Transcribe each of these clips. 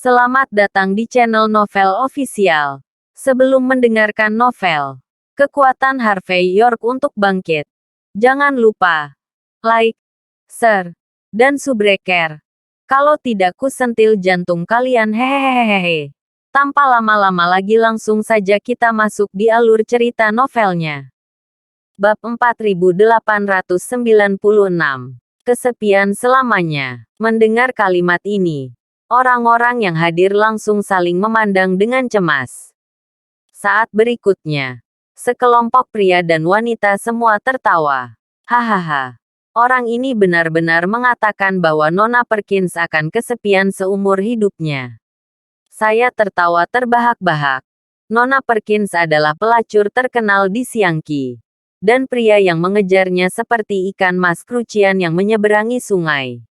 Selamat datang di channel Novel Official. Sebelum mendengarkan novel, kekuatan Harvey York untuk bangkit. Jangan lupa like, share, dan subscribe. Kalau tidak kusentil jantung kalian hehehehe. Tanpa lama-lama lagi langsung saja kita masuk di alur cerita novelnya. Bab 4896. Kesepian selamanya. Mendengar kalimat ini, orang-orang yang hadir langsung saling memandang dengan cemas. Saat berikutnya, sekelompok pria dan wanita semua tertawa. Hahaha. Orang ini benar-benar mengatakan bahwa Nona Perkins akan kesepian seumur hidupnya. Saya tertawa terbahak-bahak. Nona Perkins adalah pelacur terkenal di Siangki. Dan pria yang mengejarnya seperti ikan mas krucian yang menyeberangi sungai.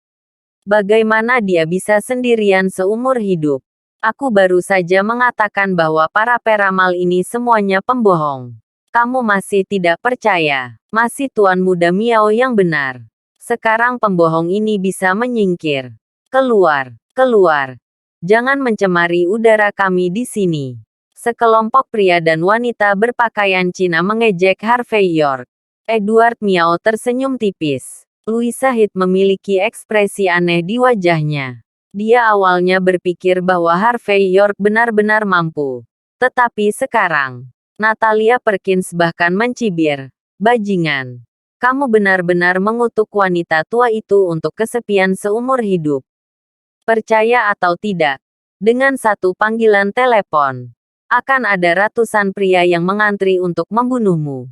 Bagaimana dia bisa sendirian seumur hidup? Aku baru saja mengatakan bahwa para peramal ini semuanya pembohong. Kamu masih tidak percaya? Masih Tuan Muda Miao yang benar. Sekarang pembohong ini bisa menyingkir. Keluar, keluar. Jangan mencemari udara kami di sini. Sekelompok pria dan wanita berpakaian Cina mengejek Harvey York. Edward Miao tersenyum tipis. Louisa Heath memiliki ekspresi aneh di wajahnya. Dia awalnya berpikir bahwa Harvey York benar-benar mampu. Tetapi sekarang, Natalia Perkins bahkan mencibir. Bajingan. Kamu benar-benar mengutuk wanita tua itu untuk kesepian seumur hidup. Percaya atau tidak, dengan satu panggilan telepon, akan ada ratusan pria yang mengantri untuk membunuhmu.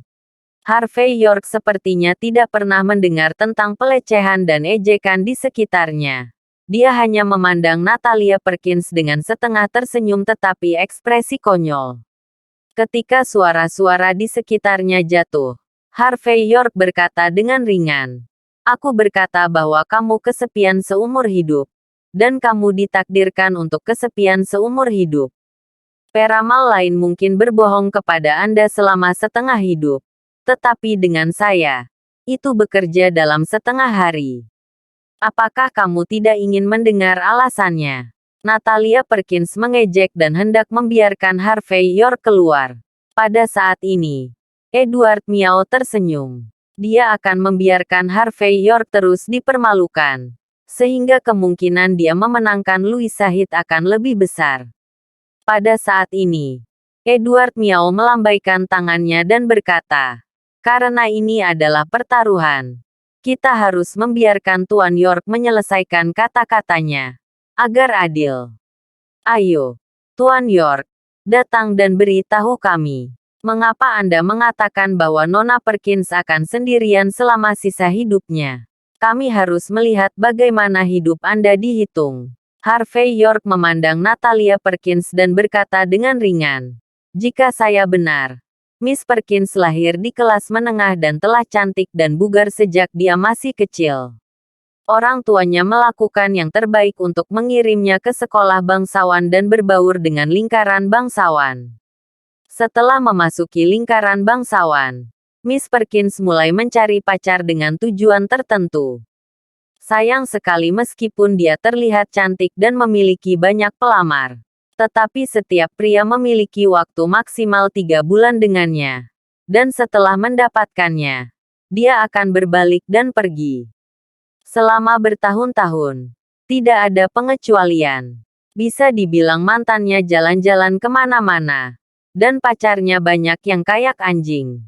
Harvey York sepertinya tidak pernah mendengar tentang pelecehan dan ejekan di sekitarnya. Dia hanya memandang Natalia Perkins dengan setengah tersenyum tetapi ekspresi konyol. Ketika suara-suara di sekitarnya jatuh, Harvey York berkata dengan ringan, "Aku berkata bahwa kamu kesepian seumur hidup. Dan kamu ditakdirkan untuk kesepian seumur hidup. Peramal lain mungkin berbohong kepada Anda selama setengah hidup. Tetapi dengan saya, itu bekerja dalam setengah hari. Apakah kamu tidak ingin mendengar alasannya?" Natalia Perkins mengejek dan hendak membiarkan Harvey York keluar. Pada saat ini, Edward Miao tersenyum. Dia akan membiarkan Harvey York terus dipermalukan. Sehingga kemungkinan dia memenangkan Louisa Heath akan lebih besar. Pada saat ini, Edward Miao melambaikan tangannya dan berkata, "Karena ini adalah pertaruhan, kita harus membiarkan Tuan York menyelesaikan kata-katanya, agar adil. Ayo, Tuan York, datang dan beritahu kami, mengapa Anda mengatakan bahwa Nona Perkins akan sendirian selama sisa hidupnya? Kami harus melihat bagaimana hidup Anda dihitung." Harvey York memandang Natalia Perkins dan berkata dengan ringan, "Jika saya benar, Miss Perkins lahir di kelas menengah dan telah cantik dan bugar sejak dia masih kecil. Orang tuanya melakukan yang terbaik untuk mengirimnya ke sekolah bangsawan dan berbaur dengan lingkaran bangsawan. Setelah memasuki lingkaran bangsawan, Miss Perkins mulai mencari pacar dengan tujuan tertentu. Sayang sekali meskipun dia terlihat cantik dan memiliki banyak pelamar. Tetapi setiap pria memiliki waktu maksimal 3 bulan dengannya. Dan setelah mendapatkannya, dia akan berbalik dan pergi. Selama bertahun-tahun, tidak ada pengecualian. Bisa dibilang mantannya jalan-jalan kemana-mana. Dan pacarnya banyak yang kayak anjing.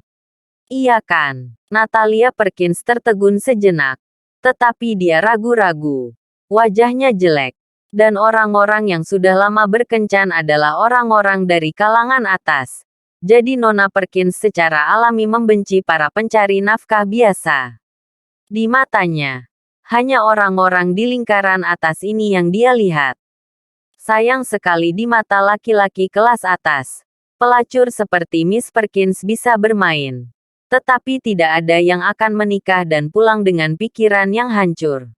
Iya kan? Natalia Perkins tertegun sejenak. Tetapi dia ragu-ragu. Wajahnya jelek. Dan orang-orang yang sudah lama berkencan adalah orang-orang dari kalangan atas. Jadi Nona Perkins secara alami membenci para pencari nafkah biasa. Di matanya, hanya orang-orang di lingkaran atas ini yang dia lihat. Sayang sekali di mata laki-laki kelas atas, pelacur seperti Miss Perkins bisa bermain. Tetapi tidak ada yang akan menikah dan pulang dengan pikiran yang hancur.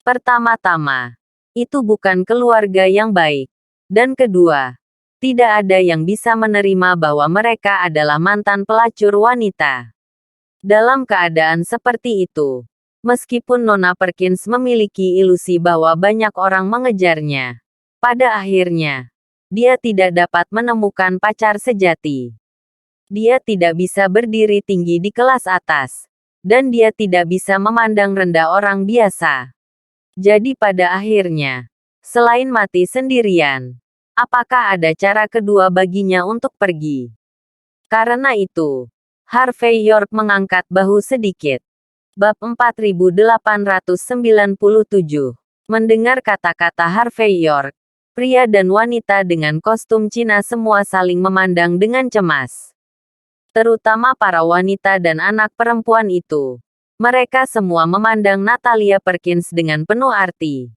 Pertama-tama, itu bukan keluarga yang baik. Dan kedua, tidak ada yang bisa menerima bahwa mereka adalah mantan pelacur wanita. Dalam keadaan seperti itu, meskipun Nona Perkins memiliki ilusi bahwa banyak orang mengejarnya, Pada akhirnya, dia tidak dapat menemukan pacar sejati. Dia tidak bisa berdiri tinggi di kelas atas, dan dia tidak bisa memandang rendah orang biasa. Jadi pada akhirnya, selain mati sendirian, apakah ada cara kedua baginya untuk pergi? Karena itu, Harvey York mengangkat bahu sedikit. Bab 4897. Mendengar kata-kata Harvey York, pria dan wanita dengan kostum Cina semua saling memandang dengan cemas. Terutama para wanita dan anak perempuan itu. Mereka semua memandang Natalia Perkins dengan penuh arti.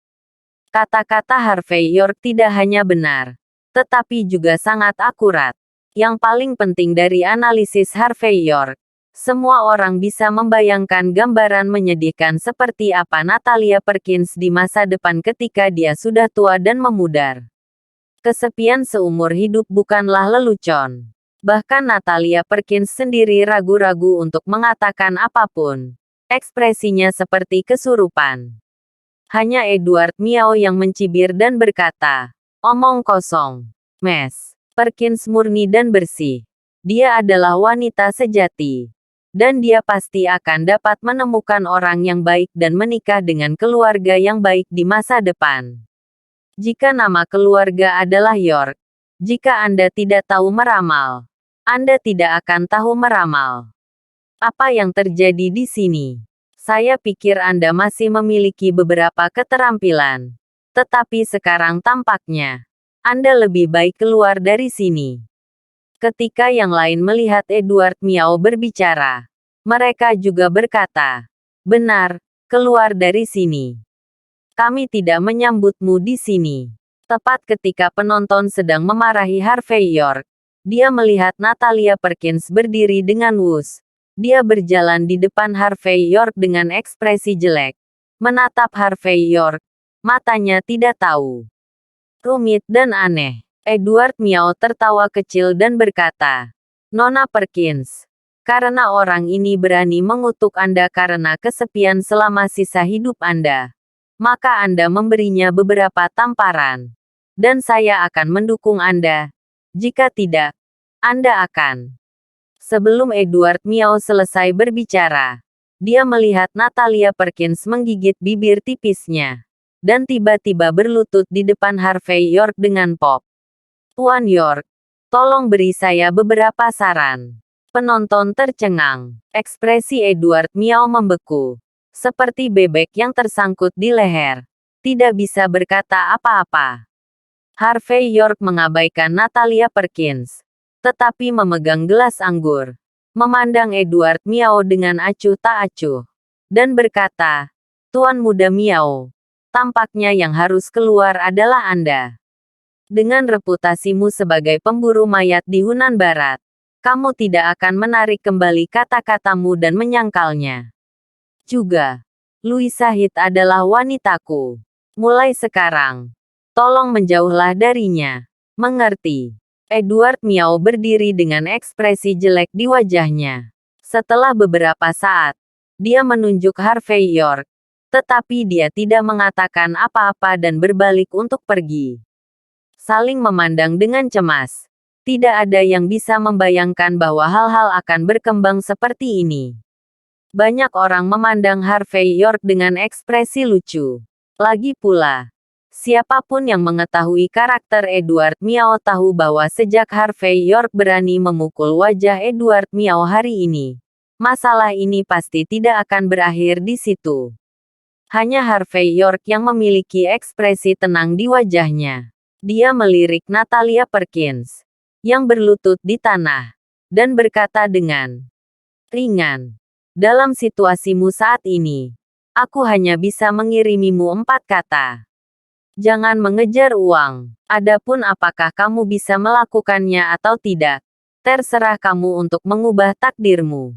Kata-kata Harvey York tidak hanya benar, tetapi juga sangat akurat. Yang paling penting dari analisis Harvey York, semua orang bisa membayangkan gambaran menyedihkan seperti apa Natalia Perkins di masa depan ketika dia sudah tua dan memudar. Kesepian seumur hidup bukanlah lelucon. Bahkan Natalia Perkins sendiri ragu-ragu untuk mengatakan apapun. Ekspresinya seperti kesurupan. Hanya Edward Miao yang mencibir dan berkata, "Omong kosong. Miss Perkins murni dan bersih. Dia adalah wanita sejati. Dan dia pasti akan dapat menemukan orang yang baik dan menikah dengan keluarga yang baik di masa depan." Jika nama keluarga adalah York, jika Anda tidak tahu meramal, Anda tidak akan tahu meramal. Apa yang terjadi di sini? Saya pikir Anda masih memiliki beberapa keterampilan. Tetapi sekarang tampaknya, Anda lebih baik keluar dari sini. Ketika yang lain melihat Edward Miao berbicara, mereka juga berkata, "Benar, keluar dari sini. Kami tidak menyambutmu di sini." Tepat ketika penonton sedang memarahi Harvey York, dia melihat Natalia Perkins berdiri dengan wus. Dia berjalan di depan Harvey York dengan ekspresi jelek. Menatap Harvey York, matanya tidak tahu. Rumit dan aneh. Edward Miao tertawa kecil dan berkata, "Nona Perkins, karena orang ini berani mengutuk Anda karena kesepian selama sisa hidup Anda, maka Anda memberinya beberapa tamparan. Dan saya akan mendukung Anda. Jika tidak, Anda akan..." Sebelum Edward Miao selesai berbicara, dia melihat Natalia Perkins menggigit bibir tipisnya, dan tiba-tiba berlutut di depan Harvey York dengan pop. "Tuan York, tolong beri saya beberapa saran." Penonton tercengang. Ekspresi Edward Miao membeku. Seperti bebek yang tersangkut di leher. Tidak bisa berkata apa-apa. Harvey York mengabaikan Natalia Perkins, tetapi memegang gelas anggur, memandang Edward Miao dengan acuh tak acuh, dan berkata, "Tuan muda Miao, tampaknya yang harus keluar adalah Anda. Dengan reputasimu sebagai pemburu mayat di Hunan Barat, kamu tidak akan menarik kembali kata-katamu dan menyangkalnya. Juga, Louisa Heath adalah wanitaku. Mulai sekarang, tolong menjauhlah darinya. Mengerti?" Edward Miao berdiri dengan ekspresi jelek di wajahnya. Setelah beberapa saat, dia menunjuk Harvey York, tetapi dia tidak mengatakan apa-apa dan berbalik untuk pergi. Saling memandang dengan cemas. Tidak ada yang bisa membayangkan bahwa hal-hal akan berkembang seperti ini. Banyak orang memandang Harvey York dengan ekspresi lucu. Lagi pula, siapapun yang mengetahui karakter Edward Miao tahu bahwa sejak Harvey York berani memukul wajah Edward Miao hari ini, masalah ini pasti tidak akan berakhir di situ. Hanya Harvey York yang memiliki ekspresi tenang di wajahnya. Dia melirik Natalia Perkins, yang berlutut di tanah, dan berkata dengan ringan, "Dalam situasimu saat ini, aku hanya bisa mengirimimu 4 kata. Jangan mengejar uang. Adapun apakah kamu bisa melakukannya atau tidak, terserah kamu untuk mengubah takdirmu."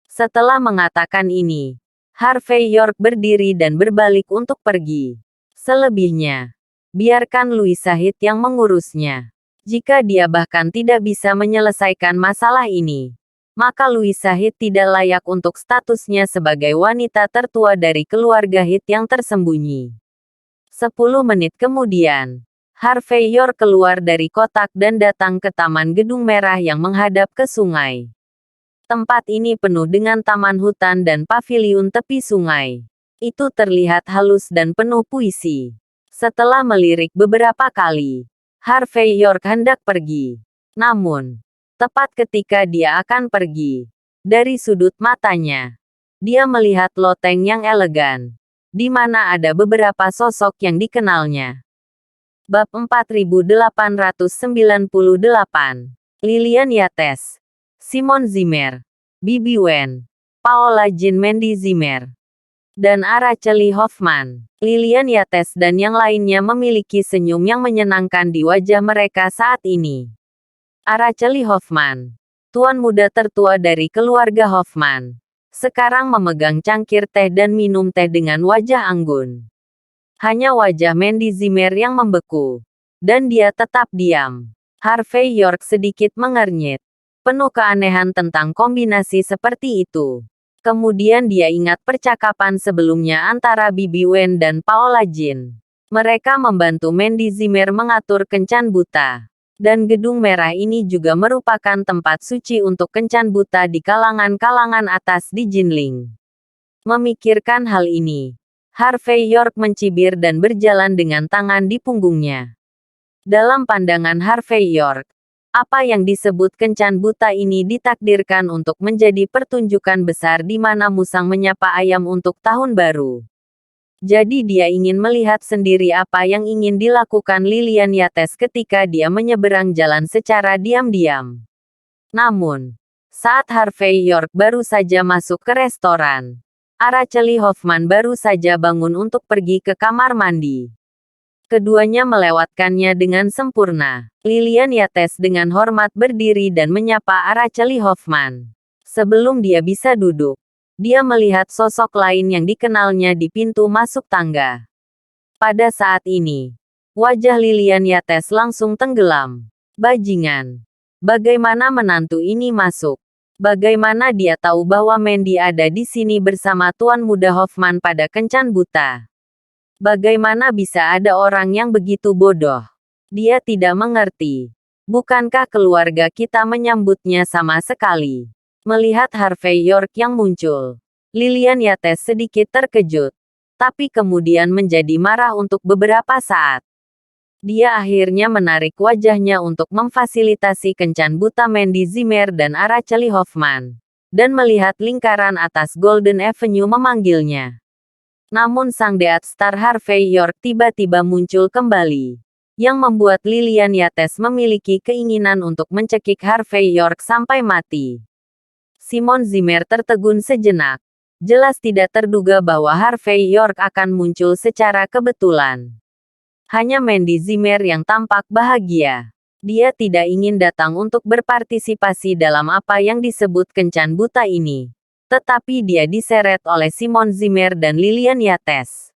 Setelah mengatakan ini, Harvey York berdiri dan berbalik untuk pergi. Selebihnya, biarkan Louisa Heath yang mengurusnya. Jika dia bahkan tidak bisa menyelesaikan masalah ini, maka Louisa Heath tidak layak untuk statusnya sebagai wanita tertua dari keluarga Heath yang tersembunyi. 10 menit kemudian, Harvey York keluar dari kotak dan datang ke taman gedung merah yang menghadap ke sungai. Tempat ini penuh dengan taman hutan dan paviliun tepi sungai. Itu terlihat halus dan penuh puisi. Setelah melirik beberapa kali, Harvey York hendak pergi. Namun, tepat ketika dia akan pergi, dari sudut matanya, dia melihat loteng yang elegan, di mana ada beberapa sosok yang dikenalnya. Bab 4898, Lilian Yates, Simon Zimmer, Bibi Wen, Paola Jean Mandy Zimmer, dan Araceli Hoffman. Lilian Yates dan yang lainnya memiliki senyum yang menyenangkan di wajah mereka saat ini. Araceli Hoffman, tuan muda tertua dari keluarga Hoffman, sekarang memegang cangkir teh dan minum teh dengan wajah anggun. Hanya wajah Mandy Zimmer yang membeku, dan dia tetap diam. Harvey York sedikit mengernyit, penuh keanehan tentang kombinasi seperti itu. Kemudian dia ingat percakapan sebelumnya antara Bibi Wen dan Paola Jean. Mereka membantu Mandy Zimmer mengatur kencan buta. Dan gedung merah ini juga merupakan tempat suci untuk kencan buta di kalangan-kalangan atas di Jinling. Memikirkan hal ini, Harvey York mencibir dan berjalan dengan tangan di punggungnya. Dalam pandangan Harvey York, apa yang disebut kencan buta ini ditakdirkan untuk menjadi pertunjukan besar di mana musang menyapa ayam untuk tahun baru. Jadi dia ingin melihat sendiri apa yang ingin dilakukan Lilian Yates ketika dia menyeberang jalan secara diam-diam. Namun, saat Harvey York baru saja masuk ke restoran, Araceli Hoffman baru saja bangun untuk pergi ke kamar mandi. Keduanya melewatkannya dengan sempurna. Lilian Yates dengan hormat berdiri dan menyapa Araceli Hoffman. Sebelum dia bisa duduk, dia melihat sosok lain yang dikenalnya di pintu masuk tangga. Pada saat ini, wajah Lilian Yates langsung tenggelam. Bajingan. Bagaimana menantu ini masuk? Bagaimana dia tahu bahwa Mandy ada di sini bersama Tuan Muda Hoffman pada kencan buta? Bagaimana bisa ada orang yang begitu bodoh? Dia tidak mengerti. Bukankah keluarga kita menyambutnya sama sekali? Melihat Harvey York yang muncul, Lilian Yates sedikit terkejut, tapi kemudian menjadi marah untuk beberapa saat. Dia akhirnya menarik wajahnya untuk memfasilitasi kencan buta Mandy Zimmer dan Araceli Hoffman, dan melihat lingkaran atas Golden Avenue memanggilnya. Namun sang Death Star Harvey York tiba-tiba muncul kembali, yang membuat Lilian Yates memiliki keinginan untuk mencekik Harvey York sampai mati. Simon Zimmer tertegun sejenak. Jelas tidak terduga bahwa Harvey York akan muncul secara kebetulan. Hanya Mandy Zimmer yang tampak bahagia. Dia tidak ingin datang untuk berpartisipasi dalam apa yang disebut kencan buta ini. Tetapi dia diseret oleh Simon Zimmer dan Lilian Yates.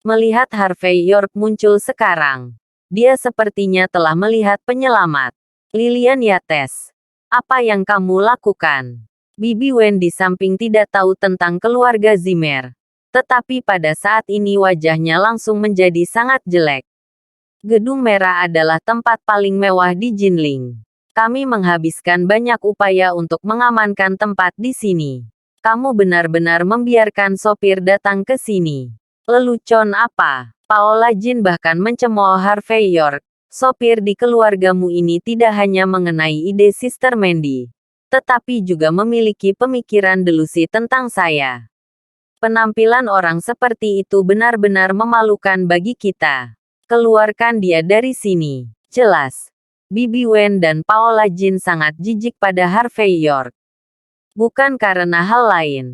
Melihat Harvey York muncul sekarang, dia sepertinya telah melihat penyelamat. Lilian Yates, apa yang kamu lakukan? Bibi Wen di samping tidak tahu tentang keluarga Zimmer. Tetapi pada saat ini wajahnya langsung menjadi sangat jelek. Gedung merah adalah tempat paling mewah di Jinling. Kami menghabiskan banyak upaya untuk mengamankan tempat di sini. Kamu benar-benar membiarkan sopir datang ke sini. Lelucon apa? Paola Jean bahkan mencemooh Harvey York. Sopir di keluargamu ini tidak hanya mengenai ide Sister Mandy, tetapi juga memiliki pemikiran delusi tentang saya. Penampilan orang seperti itu benar-benar memalukan bagi kita. Keluarkan dia dari sini. Jelas, Bibi Wen dan Paola Jean sangat jijik pada Harvey York. Bukan karena hal lain,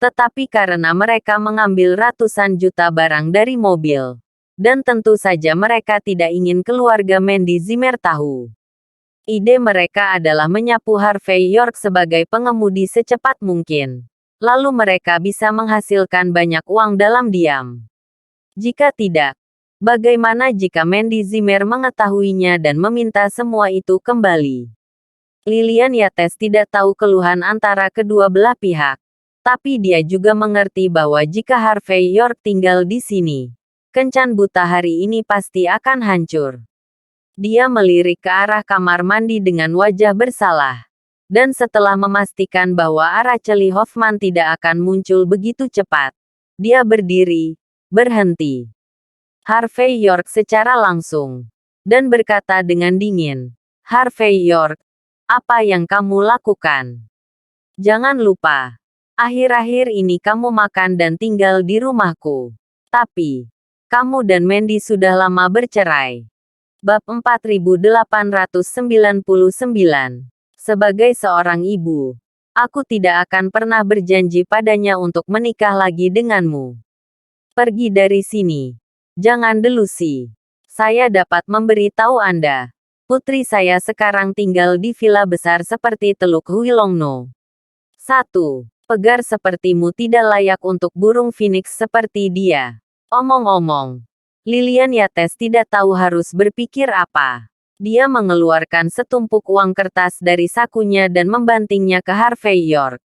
tetapi karena mereka mengambil ratusan juta barang dari mobil. Dan tentu saja mereka tidak ingin keluarga Mandy Zimmer tahu. Ide mereka adalah menyapu Harvey York sebagai pengemudi secepat mungkin. Lalu mereka bisa menghasilkan banyak uang dalam diam. Jika tidak, bagaimana jika Mandy Zimmer mengetahuinya dan meminta semua itu kembali? Lilian Yates tidak tahu keluhan antara kedua belah pihak. Tapi dia juga mengerti bahwa jika Harvey York tinggal di sini, Kencan buta hari ini pasti akan hancur. Dia melirik ke arah kamar mandi dengan wajah bersalah. Dan setelah memastikan bahwa Araceli Hoffman tidak akan muncul begitu cepat, dia berdiri, berhenti. Harvey York secara langsung. Dan berkata dengan dingin, Harvey York, apa yang kamu lakukan? Jangan lupa, akhir-akhir ini kamu makan dan tinggal di rumahku. Tapi, kamu dan Mandy sudah lama bercerai. Bab 4899. Sebagai seorang ibu, aku tidak akan pernah berjanji padanya untuk menikah lagi denganmu. Pergi dari sini. Jangan delusi. Saya dapat memberitahu Anda. Putri saya sekarang tinggal di villa besar seperti Teluk Huilongno. 1. Pegar sepertimu tidak layak untuk burung phoenix seperti dia. Omong-omong, Lilian Yates tidak tahu harus berpikir apa. Dia mengeluarkan setumpuk uang kertas dari sakunya dan membantingnya ke Harvey York.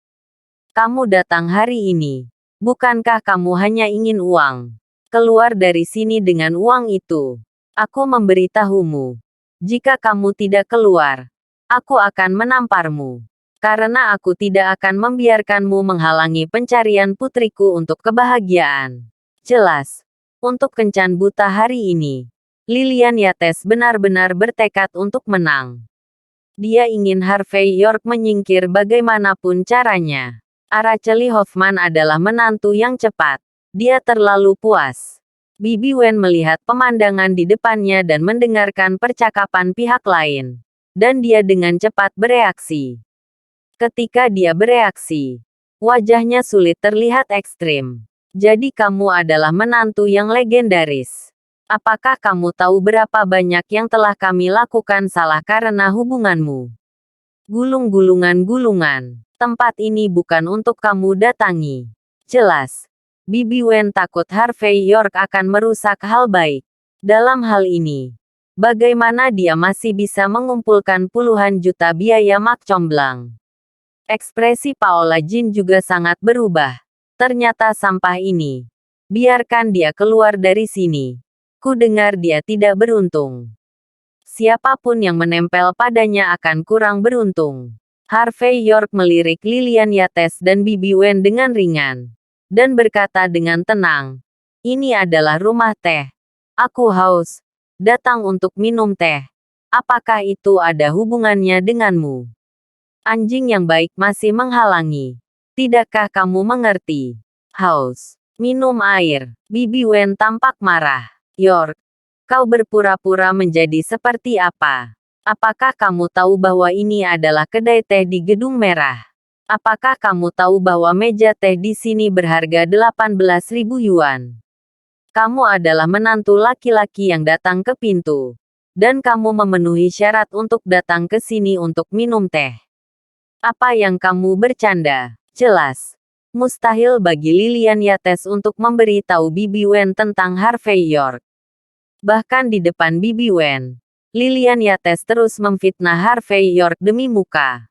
Kamu datang hari ini. Bukankah kamu hanya ingin uang? Keluar dari sini dengan uang itu. Aku memberitahumu. Jika kamu tidak keluar, aku akan menamparmu. Karena aku tidak akan membiarkanmu menghalangi pencarian putriku untuk kebahagiaan. Jelas. Untuk kencan buta hari ini. Lilian Yates benar-benar bertekad untuk menang. Dia ingin Harvey York menyingkir bagaimanapun caranya. Araceli Hoffman adalah menantu yang cepat. Dia terlalu puas. Bibi Wen melihat pemandangan di depannya dan mendengarkan percakapan pihak lain. Dan dia dengan cepat bereaksi. Ketika dia bereaksi, wajahnya sulit terlihat ekstrim. Jadi kamu adalah menantu yang legendaris. Apakah kamu tahu berapa banyak yang telah kami lakukan salah karena hubunganmu? Gulung-gulungan. Tempat ini bukan untuk kamu datangi. Jelas. Bibi Wen takut Harvey York akan merusak hal baik. Dalam hal ini, bagaimana dia masih bisa mengumpulkan puluhan juta biaya mak comblang? Ekspresi Paola Jin juga sangat berubah. Ternyata sampah ini. Biarkan dia keluar dari sini. Ku dengar dia tidak beruntung. Siapapun yang menempel padanya akan kurang beruntung. Harvey York melirik Lilian Yates dan Bibi Wen dengan ringan. Dan berkata dengan tenang. Ini adalah rumah teh. Aku haus. Datang untuk minum teh. Apakah itu ada hubungannya denganmu? Anjing yang baik masih menghalangi. Tidakkah kamu mengerti? Haus. Minum air. Bibi Wen tampak marah. York, kau berpura-pura menjadi seperti apa? Apakah kamu tahu bahwa ini adalah kedai teh di Gedung Merah? Apakah kamu tahu bahwa meja teh di sini berharga 18.000 yuan? Kamu adalah menantu laki-laki yang datang ke pintu. Dan kamu memenuhi syarat untuk datang ke sini untuk minum teh. Apa yang kamu bercanda? Jelas. Mustahil bagi Lilian Yates untuk memberitahu Bibi Wen tentang Harvey York. Bahkan di depan Bibi Wen, Lilian Yates terus memfitnah Harvey York demi muka.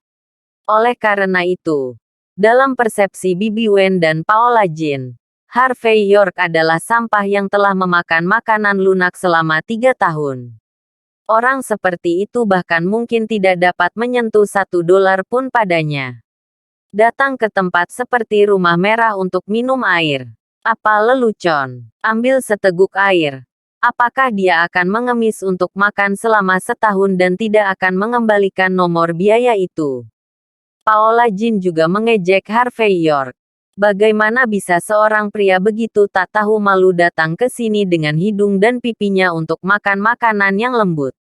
Oleh karena itu, dalam persepsi Bibi Wen dan Paola Jin, Harvey York adalah sampah yang telah memakan makanan lunak selama 3 tahun. Orang seperti itu bahkan mungkin tidak dapat menyentuh $1 pun padanya. Datang ke tempat seperti Rumah Merah untuk minum air. Apa lelucon? Ambil seteguk air. Apakah dia akan mengemis untuk makan selama setahun dan tidak akan mengembalikan nomor biaya itu? Paola Jin juga mengejek Harvey York. Bagaimana bisa seorang pria begitu tak tahu malu datang ke sini dengan hidung dan pipinya untuk makan makanan yang lembut?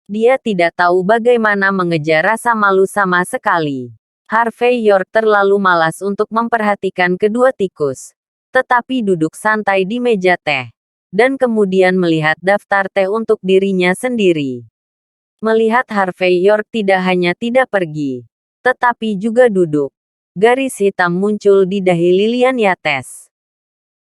Dia tidak tahu bagaimana mengejar rasa malu sama sekali. Harvey York terlalu malas untuk memperhatikan kedua tikus. Tetapi duduk santai di meja teh. Dan kemudian melihat daftar teh untuk dirinya sendiri. Melihat Harvey York tidak hanya tidak pergi, tetapi juga duduk. Garis hitam muncul di dahi Lilian Yates.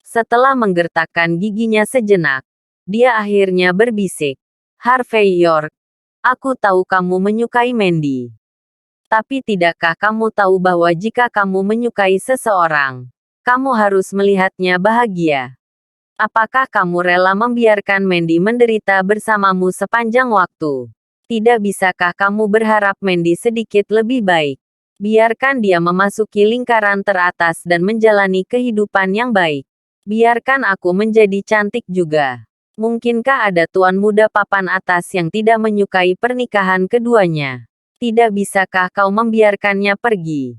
Setelah menggertakkan giginya sejenak, dia akhirnya berbisik. Harvey York, aku tahu kamu menyukai Mandy. Tapi tidakkah kamu tahu bahwa jika kamu menyukai seseorang, kamu harus melihatnya bahagia? Apakah kamu rela membiarkan Mandy menderita bersamamu sepanjang waktu? Tidak bisakah kamu berharap Mandy sedikit lebih baik? Biarkan dia memasuki lingkaran teratas dan menjalani kehidupan yang baik. Biarkan aku menjadi cantik juga. Mungkinkah ada tuan muda papan atas yang tidak menyukai pernikahan keduanya? Tidak bisakah kau membiarkannya pergi?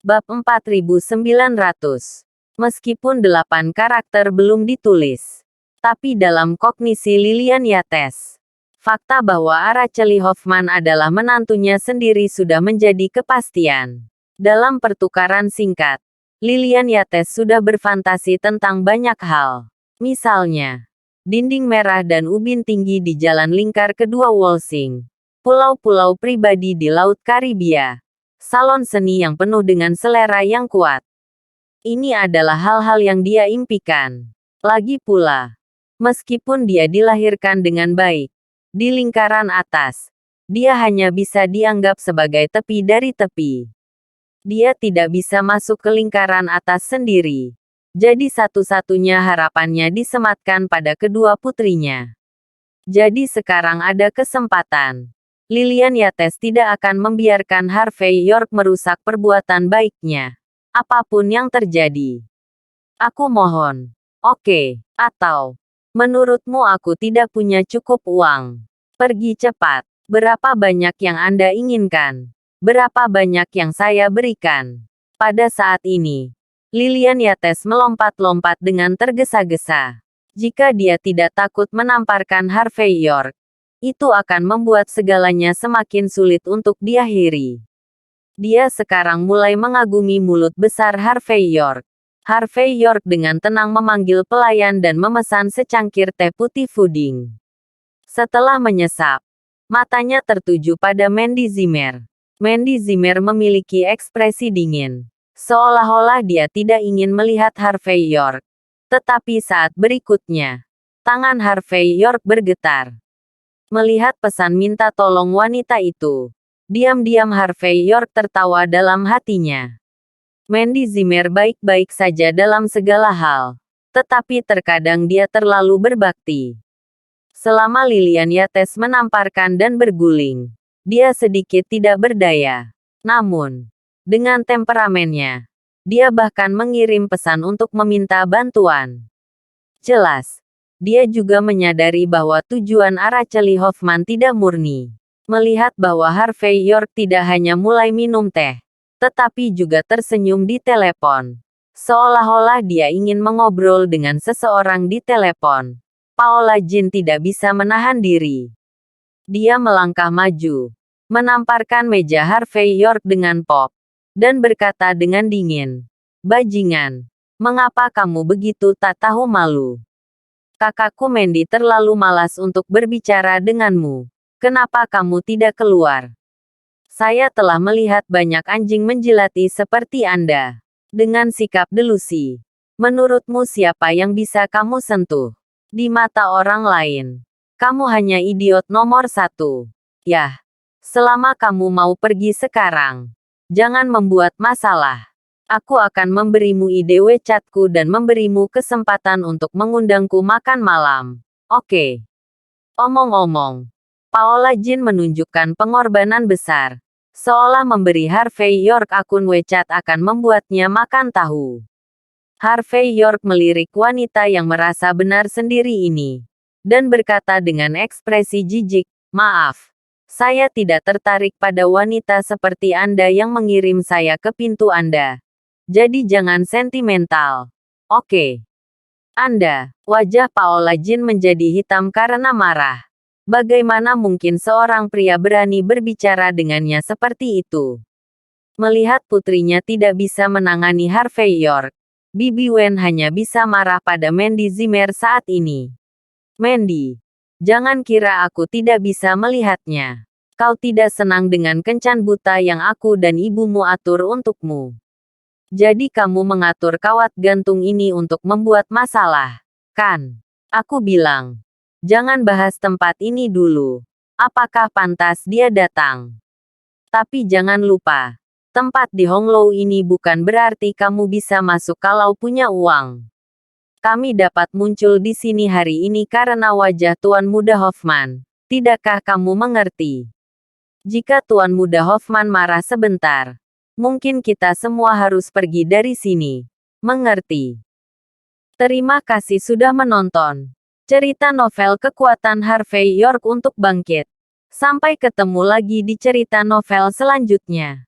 Bab 4900. Meskipun 8 karakter belum ditulis, tapi dalam kognisi Lilian Yates, fakta bahwa Araceli Hoffman adalah menantunya sendiri sudah menjadi kepastian. Dalam pertukaran singkat, Lilian Yates sudah berfantasi tentang banyak hal. Misalnya, dinding merah dan ubin tinggi di jalan lingkar kedua Walsing, pulau-pulau pribadi di Laut Karibia, salon seni yang penuh dengan selera yang kuat. Ini adalah hal-hal yang dia impikan. Lagi pula, meskipun dia dilahirkan dengan baik, di lingkaran atas, dia hanya bisa dianggap sebagai tepi dari tepi. Dia tidak bisa masuk ke lingkaran atas sendiri. Jadi satu-satunya harapannya disematkan pada kedua putrinya. Jadi sekarang ada kesempatan. Lilian Yates tidak akan membiarkan Harvey York merusak perbuatan baiknya. Apapun yang terjadi. Aku mohon. Oke. Atau, menurutmu aku tidak punya cukup uang? Pergi cepat. Berapa banyak yang Anda inginkan? Berapa banyak yang saya berikan? Pada saat ini, Lilian Yates melompat-lompat dengan tergesa-gesa. Jika dia tidak takut menamparkan Harvey York, itu akan membuat segalanya semakin sulit untuk diakhiri. Dia sekarang mulai mengagumi mulut besar Harvey York. Harvey York dengan tenang memanggil pelayan dan memesan secangkir teh putih puding. Setelah menyesap, matanya tertuju pada Mandy Zimmer. Mandy Zimmer memiliki ekspresi dingin, seolah-olah dia tidak ingin melihat Harvey York. Tetapi saat berikutnya, tangan Harvey York bergetar. Melihat pesan minta tolong wanita itu, diam-diam Harvey York tertawa dalam hatinya. Mandy Zimmer baik-baik saja dalam segala hal, tetapi terkadang dia terlalu berbakti. Selama Lilian Yates menamparkan dan berguling, dia sedikit tidak berdaya. Namun, dengan temperamennya, dia bahkan mengirim pesan untuk meminta bantuan. Jelas, dia juga menyadari bahwa tujuan Araceli Hoffman tidak murni. Melihat bahwa Harvey York tidak hanya mulai minum teh, tetapi juga tersenyum di telepon. Seolah-olah dia ingin mengobrol dengan seseorang di telepon. Paola Jean tidak bisa menahan diri. Dia melangkah maju, menamparkan meja Harvey York dengan pop, dan berkata dengan dingin, "Bajingan, mengapa kamu begitu tak tahu malu? Kakakku Mandy terlalu malas untuk berbicara denganmu. Kenapa kamu tidak keluar? Saya telah melihat banyak anjing menjilati seperti Anda." Dengan sikap delusi. Menurutmu siapa yang bisa kamu sentuh? Di mata orang lain, kamu hanya idiot nomor 1. Yah. Selama kamu mau pergi sekarang, jangan membuat masalah. Aku akan memberimu ide WeChatku dan memberimu kesempatan untuk mengundangku makan malam. Oke. Omong-omong, Paola Jean menunjukkan pengorbanan besar. Seolah memberi Harvey York akun WeChat akan membuatnya makan tahu. Harvey York melirik wanita yang merasa benar sendiri ini. Dan berkata dengan ekspresi jijik, "Maaf. Saya tidak tertarik pada wanita seperti Anda yang mengirim saya ke pintu Anda. Jadi jangan sentimental. Oke." Anda, wajah Paola Jean menjadi hitam karena marah. Bagaimana mungkin seorang pria berani berbicara dengannya seperti itu? Melihat putrinya tidak bisa menangani Harvey York, Bibi Wen hanya bisa marah pada Mandy Zimmer saat ini. "Mandy, jangan kira aku tidak bisa melihatnya. Kau tidak senang dengan kencan buta yang aku dan ibumu atur untukmu. Jadi kamu mengatur kawat gantung ini untuk membuat masalah, kan? Aku bilang, jangan bahas tempat ini dulu. Apakah pantas dia datang? Tapi jangan lupa, tempat di Honglo ini bukan berarti kamu bisa masuk kalau punya uang. kami dapat muncul di sini hari ini karena wajah Tuan Muda Hoffman. Tidakkah kamu mengerti? Jika Tuan Muda Hoffman marah sebentar, mungkin kita semua harus pergi dari sini. Mengerti? Terima kasih sudah menonton cerita novel Kekuatan Harvey York untuk Bangkit. Sampai ketemu lagi di cerita novel selanjutnya.